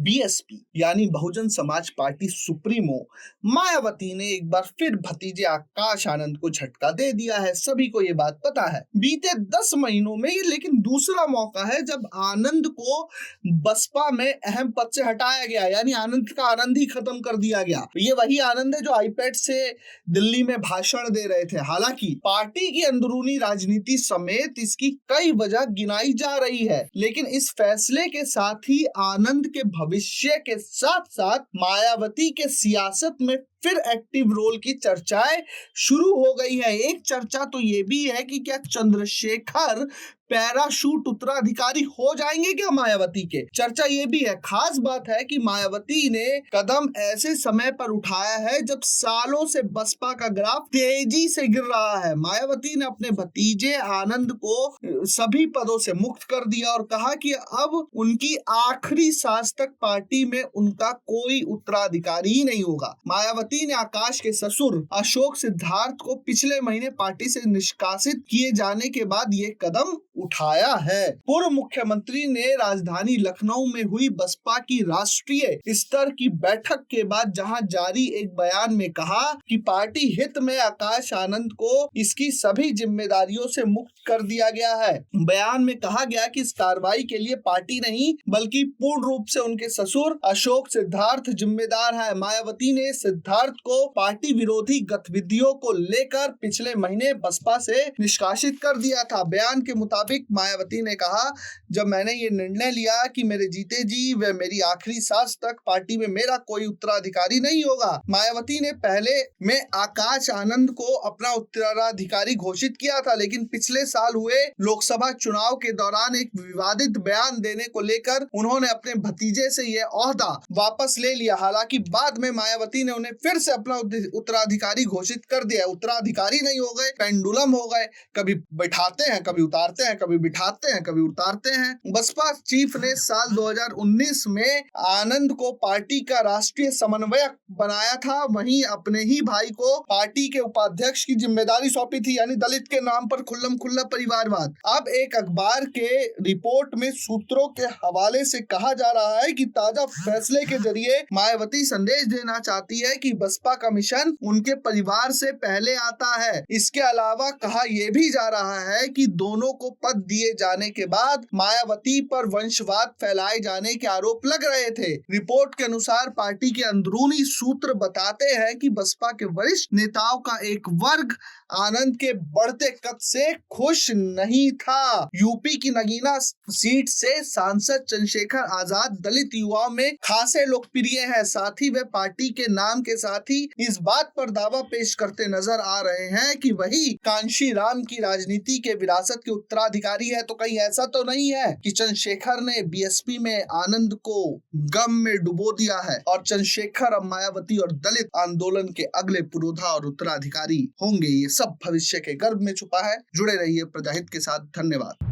BSP यानी Bahujan Samaj party supremo Mayawati ने एक बार फिर भतीजे आकाश आनंद को झटका दे दिया है। सभी को ये बात पता है। बीते 10 महीनों में ये लेकिन दूसरा मौका है जब आनंद को बसपा में अहम पद से हटाया गया, यानी आनंद का आनंद ही खत्म कर दिया गया। ये वही आनंद है जो आईपैड से दिल्ली में भाषण दे रहे थे। हालांकि पार्टी की अंदरूनी राजनीति समेत इसकी कई वजह गिनाई जा रही है, लेकिन इस फैसले के साथ ही आनंद के भविष्य के साथ साथ मायावती के सियासत में फिर एक्टिव रोल की चर्चाएं शुरू हो गई है। एक चर्चा तो ये भी है कि क्या चंद्रशेखर पैराशूट उत्तराधिकारी हो जाएंगे क्या मायावती के। चर्चा ये भी है, खास बात है कि मायावती ने कदम ऐसे समय पर उठाया है जब सालों से बसपा का ग्राफ तेजी से गिर रहा है। मायावती ने अपने भतीजे आनंद को सभी पदों से मुक्त कर दिया और कहा कि अब उनकी आखिरी सांस तक पार्टी में उनका कोई उत्तराधिकारी ही नहीं होगा। मायावती ने आकाश के ससुर अशोक सिद्धार्थ को पिछले महीने पार्टी से निष्कासित किए जाने के बाद ये कदम उठाया है। पूर्व मुख्यमंत्री ने राजधानी लखनऊ में हुई बसपा की राष्ट्रीय स्तर की बैठक के बाद जहां जारी एक बयान में कहा कि पार्टी हित में आकाश आनंद को इसकी सभी जिम्मेदारियों से मुक्त कर दिया गया है। बयान में कहा गया कि इस कार्रवाई के लिए पार्टी नहीं बल्कि पूर्ण रूप से उनके ससुर अशोक सिद्धार्थ जिम्मेदार है। मायावती ने सिद्धार्थ को पार्टी विरोधी गतिविधियों को लेकर पिछले महीने बसपा से निष्कासित कर दिया था। बयान के मुताबिक मायावती ने कहा, जब मैंने ये निर्णय लिया कि मेरे जीते जी व मेरी आखिरी सांस तक पार्टी में मेरा कोई उत्तराधिकारी नहीं होगा। मायावती ने पहले में आकाश आनंद को अपना उत्तराधिकारी घोषित किया था, लेकिन पिछले साल हुए लोकसभा चुनाव के दौरान एक विवादित बयान देने को लेकर उन्होंने अपने भतीजे से यह ओहदा वापस ले लिया। हालांकि बाद में मायावती ने उन्हें फिर से अपना उत्तराधिकारी घोषित कर दिया। उत्तराधिकारी नहीं हो गए, पेंडुलम हो गए, कभी बैठाते हैं कभी उतारते हैं, कभी बिठाते हैं कभी उतारते हैं। बसपा चीफ ने साल 2019 में आनंद को पार्टी का राष्ट्रीय समन्वयक बनाया था, वहीं अपने ही भाई को पार्टी के उपाध्यक्ष की जिम्मेदारी सौंपी थी, यानी दलित के नाम पर खुल्लम खुल्ला परिवारवाद। अब एक अखबार के रिपोर्ट में सूत्रों के हवाले से कहा जा रहा है कि ताजा फैसले के जरिए मायावती संदेश देना चाहती है कि बसपा का मिशन उनके परिवार से पहले आता है। इसके अलावा कहा यह भी जा रहा है कि दोनों को पद दिए जाने के बाद मायावती पर वंशवाद फैलाए जाने के आरोप लग रहे थे। रिपोर्ट के अनुसार पार्टी के अंदरूनी सूत्र बताते हैं कि बसपा के वरिष्ठ नेताओं का एक वर्ग आनंद के बढ़ते कद से खुश नहीं था। यूपी की नगीना सीट से सांसद चंद्रशेखर आजाद दलित युवाओं में खासे लोकप्रिय है। साथ ही वे पार्टी के नाम के साथ ही इस बात पर दावा पेश करते नजर आ रहे हैं कि वही कांशी राम की राजनीति के विरासत के उत्तराधिकारी है। तो कहीं ऐसा तो नहीं है कि चंद्रशेखर ने बीएसपी में आनंद को गम में डुबो दिया है और चंद्रशेखर अब मायावती और दलित आंदोलन के अगले पुरोधा और उत्तराधिकारी होंगे। ये सब भविष्य के गर्भ में छुपा है। जुड़े रहिए प्रजाहित के साथ। धन्यवाद।